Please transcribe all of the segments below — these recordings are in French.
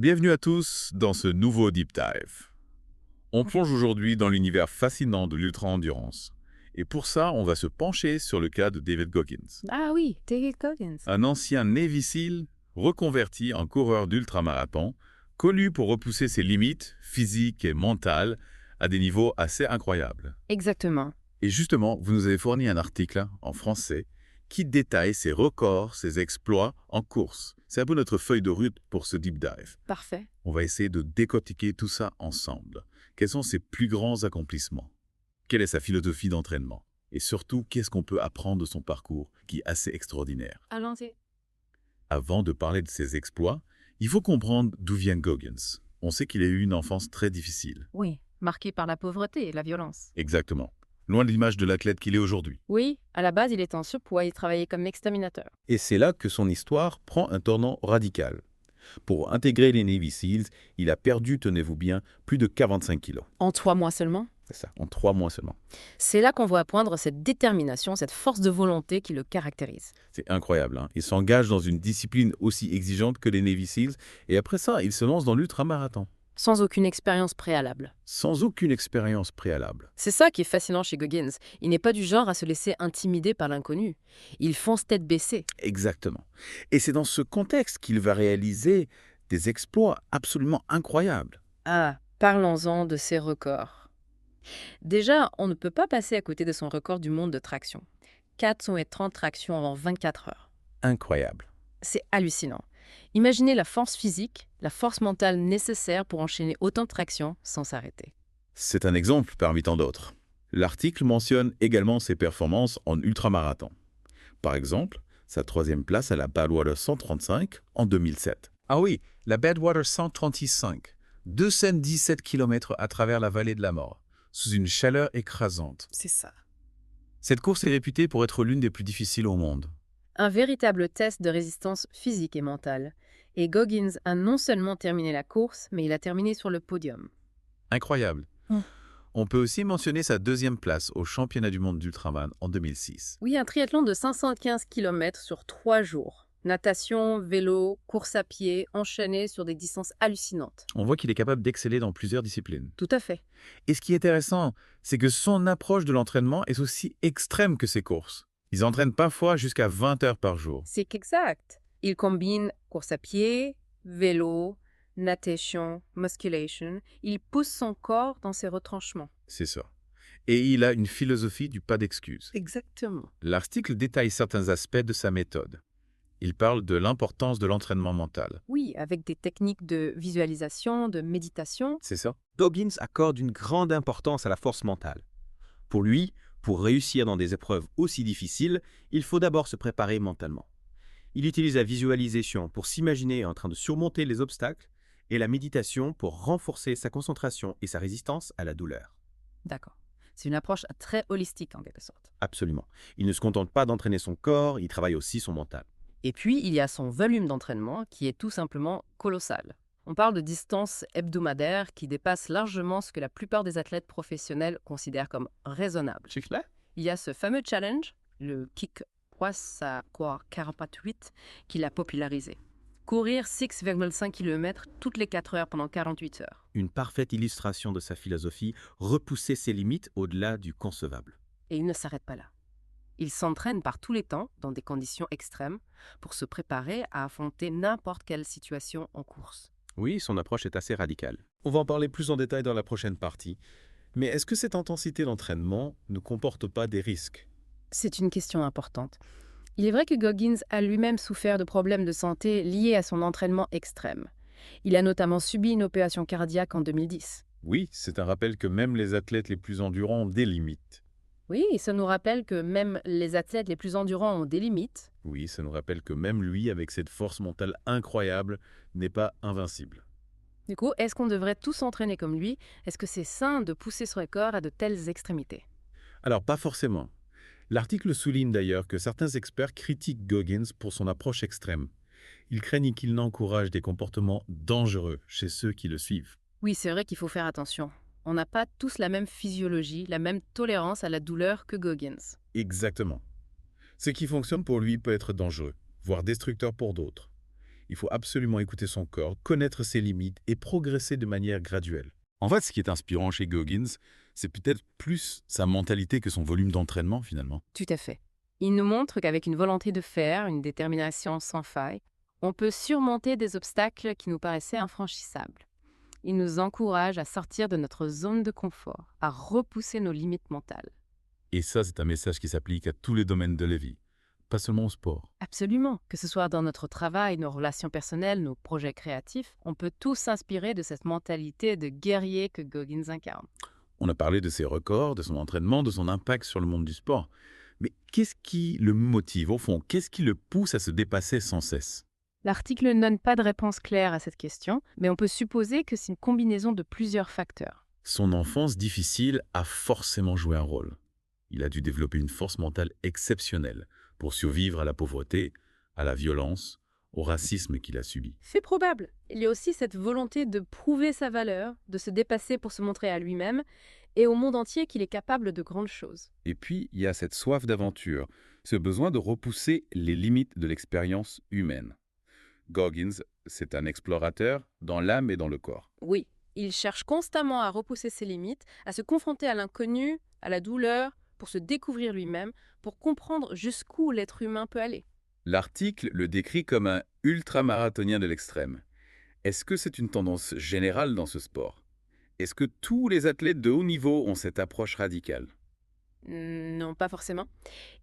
Bienvenue à tous dans ce nouveau Deep Dive. On plonge aujourd'hui dans l'univers fascinant de l'ultra-endurance. Et pour ça, on va se pencher sur le cas de David Goggins, Ah oui, David Goggins. un ancien Navy SEAL reconverti en coureur d'ultramarathon, connu pour repousser ses limites physiques et mentales à des niveaux assez incroyables. Exactement. Et justement, vous nous avez fourni un article en français qui détaille ses records, ses exploits en course. C'est un peu notre feuille de route pour ce deep dive. Parfait. On va essayer de décortiquer tout ça ensemble. Quels sont ses plus grands accomplissements? Quelle est sa philosophie d'entraînement? Et surtout, qu'est-ce qu'on peut apprendre de son parcours qui est assez extraordinaire? Allons-y. Avant de parler de ses exploits, il faut comprendre d'où vient Goggins. On sait qu'il a eu une enfance très difficile. Oui, marqué par la pauvreté et la violence. Exactement. Loin de l'image de l'athlète qu'il est aujourd'hui. Oui, à la base, il était en surpoids et travaillait comme exterminateur. Et c'est là que son histoire prend un tournant radical. Pour intégrer les Navy SEALs, il a perdu, tenez-vous bien, plus de 45 kilos. En 3 mois seulement. C'est ça, en 3 mois seulement. C'est là qu'on voit poindre cette détermination, cette force de volonté qui le caractérise. C'est incroyable, hein. Il s'engage dans une discipline aussi exigeante que les Navy SEALs, et après ça, il se lance dans l'ultramarathon, Sans aucune expérience préalable. sans aucune expérience préalable. C'est ça qui est fascinant chez Goggins. Il n'est pas du genre à se laisser intimider par l'inconnu. Il fonce tête baissée. Exactement. Et c'est dans ce contexte qu'il va réaliser des exploits absolument incroyables. Ah, parlons-en de ses records. Déjà, on ne peut pas passer à côté de son record du monde de traction. 430 tractions en 24 heures. Incroyable. C'est hallucinant. Imaginez la force physique, la force mentale nécessaire pour enchaîner autant de tractions sans s'arrêter. C'est un exemple parmi tant d'autres. L'article mentionne également ses performances en ultramarathon. Par exemple, sa 3e place à la Badwater 135 en 2007. Ah oui, la Badwater 135, 217 km à travers la vallée de la mort, sous une chaleur écrasante. C'est ça. Cette course est réputée pour être l'une des plus difficiles au monde. Un véritable test de résistance physique et mentale. Et Goggins a non seulement terminé la course, mais il a terminé sur le podium. Incroyable. Mm. On peut aussi mentionner sa 2e place au championnat du monde d'ultraman en 2006. Oui, un triathlon de 515 km sur 3 jours. Natation, vélo, course à pied, enchaîné sur des distances hallucinantes. On voit qu'il est capable d'exceller dans plusieurs disciplines. Tout à fait. Et ce qui est intéressant, c'est que son approche de l'entraînement est aussi extrême que ses courses. Ils entraînent parfois jusqu'à 20 heures par jour. C'est exact. Il combine course à pied, vélo, natation, musculation. Il pousse son corps dans ses retranchements. C'est ça. Et il a une philosophie du pas d'excuses. Exactement. L'article détaille certains aspects de sa méthode. Il parle de l'importance de l'entraînement mental. Oui, avec des techniques de visualisation, de méditation. C'est ça? Goggins accorde une grande importance à la force mentale. Pour lui, pour réussir dans des épreuves aussi difficiles, il faut d'abord se préparer mentalement. Il utilise la visualisation pour s'imaginer en train de surmonter les obstacles et la méditation pour renforcer sa concentration et sa résistance à la douleur. D'accord. C'est une approche très holistique en quelque sorte. Absolument. Il ne se contente pas d'entraîner son corps, il travaille aussi son mental. Et puis, il y a son volume d'entraînement qui est tout simplement colossal. On parle de distances hebdomadaires qui dépassent largement ce que la plupart des athlètes professionnels considèrent comme raisonnable. C'est clair? Il y a ce fameux challenge, le Kick Poissa 48, qui l'a popularisé. Courir 6,5 km toutes les 4 heures pendant 48 heures. Une parfaite illustration de sa philosophie, repousser ses limites au-delà du concevable. Et il ne s'arrête pas là. Il s'entraîne par tous les temps, dans des conditions extrêmes, pour se préparer à affronter n'importe quelle situation en course. Oui, son approche est assez radicale. On va en parler plus en détail dans la prochaine partie. Mais est-ce que cette intensité d'entraînement ne comporte pas des risques? C'est une question importante. Il est vrai que Goggins a lui-même souffert de problèmes de santé liés à son entraînement extrême. Il a notamment subi une opération cardiaque en 2010. Oui, c'est un rappel que même les athlètes les plus endurants ont des limites. Oui, et ça nous rappelle que même les athlètes les plus endurants ont des limites. Oui, ça nous rappelle que même lui, avec cette force mentale incroyable, n'est pas invincible. Du coup, est-ce qu'on devrait tous s'entraîner comme lui? Est-ce que c'est sain de pousser son corps à de telles extrémités? Alors, pas forcément. L'article souligne d'ailleurs que certains experts critiquent Goggins pour son approche extrême. Ils craignent qu'il n'encourage des comportements dangereux chez ceux qui le suivent. Oui, c'est vrai qu'il faut faire attention. On n'a pas tous la même physiologie, la même tolérance à la douleur que Goggins. Exactement. Ce qui fonctionne pour lui peut être dangereux, voire destructeur pour d'autres. Il faut absolument écouter son corps, connaître ses limites et progresser de manière graduelle. En fait, ce qui est inspirant chez Goggins, c'est peut-être plus sa mentalité que son volume d'entraînement, finalement. Tout à fait. Il nous montre qu'avec une volonté de faire, une détermination sans faille, on peut surmonter des obstacles qui nous paraissaient infranchissables. Il nous encourage à sortir de notre zone de confort, à repousser nos limites mentales. Et ça, c'est un message qui s'applique à tous les domaines de la vie, pas seulement au sport. Absolument. Que ce soit dans notre travail, nos relations personnelles, nos projets créatifs, on peut tous s'inspirer de cette mentalité de guerrier que Goggins incarne. On a parlé de ses records, de son entraînement, de son impact sur le monde du sport. Mais qu'est-ce qui le motive, au fond? Qu'est-ce qui le pousse à se dépasser sans cesse? L'article ne donne pas de réponse claire à cette question, mais on peut supposer que c'est une combinaison de plusieurs facteurs. Son enfance difficile a forcément joué un rôle. Il a dû développer une force mentale exceptionnelle pour survivre à la pauvreté, à la violence, au racisme qu'il a subi. C'est probable. Il y a aussi cette volonté de prouver sa valeur, de se dépasser pour se montrer à lui-même et au monde entier qu'il est capable de grandes choses. Et puis, il y a cette soif d'aventure, ce besoin de repousser les limites de l'expérience humaine. Goggins, c'est un explorateur dans l'âme et dans le corps. Oui, il cherche constamment à repousser ses limites, à se confronter à l'inconnu, à la douleur, pour se découvrir lui-même, pour comprendre jusqu'où l'être humain peut aller. L'article le décrit comme un ultramarathonien de l'extrême. Est-ce que c'est une tendance générale dans ce sport? Est-ce que tous les athlètes de haut niveau ont cette approche radicale? Non, pas forcément.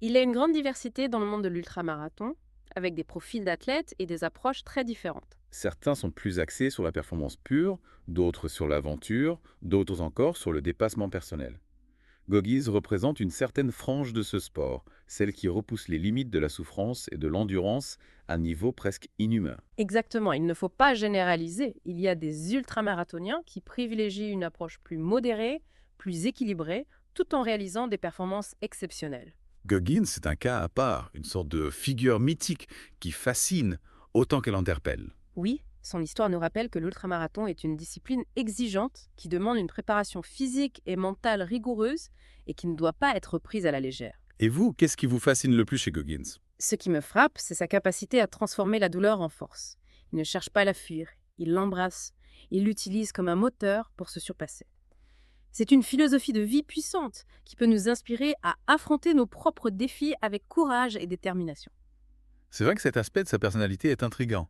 Il y a une grande diversité dans le monde de l'ultramarathon, avec des profils d'athlètes et des approches très différentes. Certains sont plus axés sur la performance pure, d'autres sur l'aventure, d'autres encore sur le dépassement personnel. Goggins représente une certaine frange de ce sport, celle qui repousse les limites de la souffrance et de l'endurance à un niveau presque inhumain. Exactement, il ne faut pas généraliser. Il y a des ultramarathoniens qui privilégient une approche plus modérée, plus équilibrée, tout en réalisant des performances exceptionnelles. Goggins, c'est un cas à part, une sorte de figure mythique qui fascine autant qu'elle interpelle. Oui, son histoire nous rappelle que l'ultramarathon est une discipline exigeante qui demande une préparation physique et mentale rigoureuse et qui ne doit pas être prise à la légère. Et vous, qu'est-ce qui vous fascine le plus chez Goggins? Ce qui me frappe, c'est sa capacité à transformer la douleur en force. Il ne cherche pas à la fuir, il l'embrasse, il l'utilise comme un moteur pour se surpasser. C'est une philosophie de vie puissante qui peut nous inspirer à affronter nos propres défis avec courage et détermination. C'est vrai que cet aspect de sa personnalité est intriguant.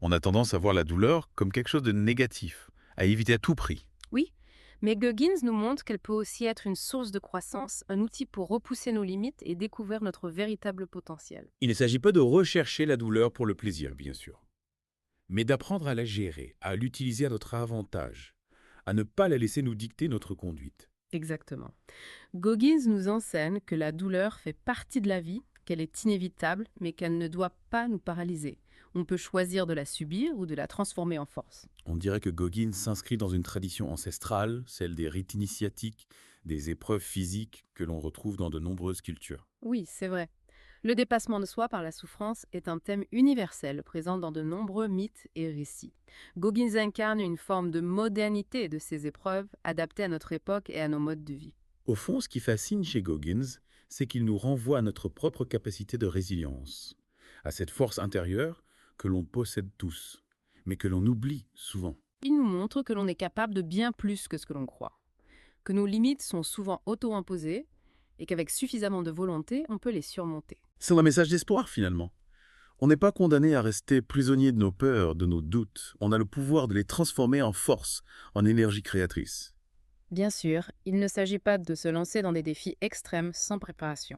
On a tendance à voir la douleur comme quelque chose de négatif, à éviter à tout prix. Oui, mais Goggins nous montre qu'elle peut aussi être une source de croissance, un outil pour repousser nos limites et découvrir notre véritable potentiel. Il ne s'agit pas de rechercher la douleur pour le plaisir, bien sûr, mais d'apprendre à la gérer, à l'utiliser à notre avantage, à ne pas la laisser nous dicter notre conduite. Exactement. Goggins nous enseigne que la douleur fait partie de la vie, qu'elle est inévitable, mais qu'elle ne doit pas nous paralyser. On peut choisir de la subir ou de la transformer en force. On dirait que Goggins s'inscrit dans une tradition ancestrale, celle des rites initiatiques, des épreuves physiques que l'on retrouve dans de nombreuses cultures. Oui, c'est vrai. Le dépassement de soi par la souffrance est un thème universel présent dans de nombreux mythes et récits. Goggins incarne une forme de modernité de ces épreuves adaptées à notre époque et à nos modes de vie. Au fond, ce qui fascine chez Goggins, c'est qu'il nous renvoie à notre propre capacité de résilience, à cette force intérieure que l'on possède tous, mais que l'on oublie souvent. Il nous montre que l'on est capable de bien plus que ce que l'on croit, que nos limites sont souvent auto-imposées et qu'avec suffisamment de volonté, on peut les surmonter. C'est un message d'espoir, finalement. On n'est pas condamné à rester prisonnier de nos peurs, de nos doutes. On a le pouvoir de les transformer en force, en énergie créatrice. Bien sûr, il ne s'agit pas de se lancer dans des défis extrêmes sans préparation.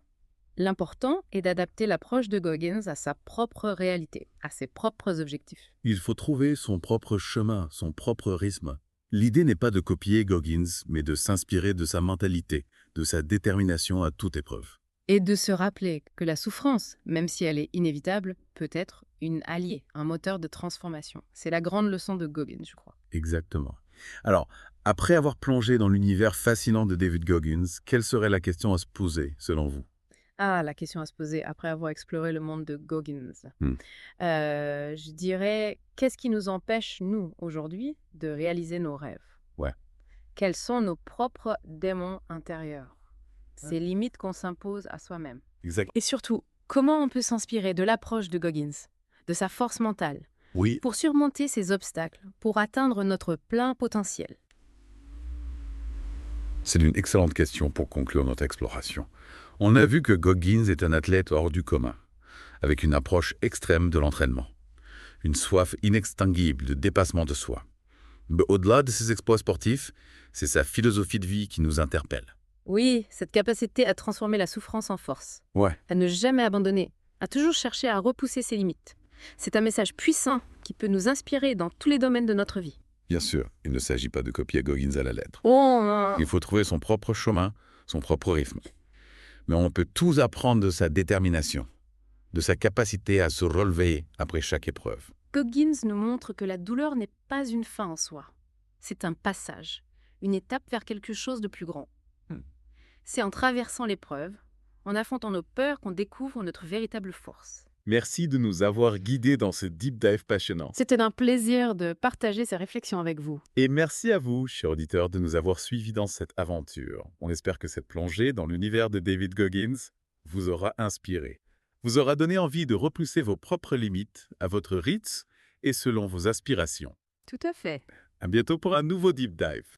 L'important est d'adapter l'approche de Goggins à sa propre réalité, à ses propres objectifs. Il faut trouver son propre chemin, son propre rythme. L'idée n'est pas de copier Goggins, mais de s'inspirer de sa mentalité, de sa détermination à toute épreuve. Et de se rappeler que la souffrance, même si elle est inévitable, peut être une alliée, un moteur de transformation. C'est la grande leçon de Goggins, je crois. Exactement. Alors, après avoir plongé dans l'univers fascinant de David Goggins, quelle serait la question à se poser, selon vous? Ah, la question à se poser après avoir exploré le monde de Goggins. Hmm. Je dirais, qu'est-ce qui nous empêche, nous, aujourd'hui, de réaliser nos rêves? Ouais. Quels sont nos propres démons intérieurs? Ces limites qu'on s'impose à soi-même. Exact. Et surtout, comment on peut s'inspirer de l'approche de Goggins, de sa force mentale, Oui, pour surmonter ces obstacles, pour atteindre notre plein potentiel? c'est une excellente question pour conclure notre exploration. On a vu que Goggins est un athlète hors du commun, avec une approche extrême de l'entraînement, une soif inextinguible de dépassement de soi. Mais au-delà de ses exploits sportifs, c'est sa philosophie de vie qui nous interpelle. Oui, cette capacité à transformer la souffrance en force, Ouais. à ne jamais abandonner, à toujours chercher à repousser ses limites. C'est un message puissant qui peut nous inspirer dans tous les domaines de notre vie. Bien sûr, il ne s'agit pas de copier Goggins à la lettre. Oh, non. Il faut trouver son propre chemin, son propre rythme. Mais on peut tous apprendre de sa détermination, de sa capacité à se relever après chaque épreuve. Goggins nous montre que la douleur n'est pas une fin en soi. C'est un passage, une étape vers quelque chose de plus grand. C'est en traversant l'épreuve, en affrontant nos peurs qu'on découvre notre véritable force. Merci de nous avoir guidés dans ce deep dive passionnant. C'était un plaisir de partager ces réflexions avec vous. Et merci à vous, chers auditeurs, de nous avoir suivis dans cette aventure. On espère que cette plongée dans l'univers de David Goggins vous aura inspiré, vous aura donné envie de repousser vos propres limites à votre rythme et selon vos aspirations. Tout à fait. À bientôt pour un nouveau deep dive.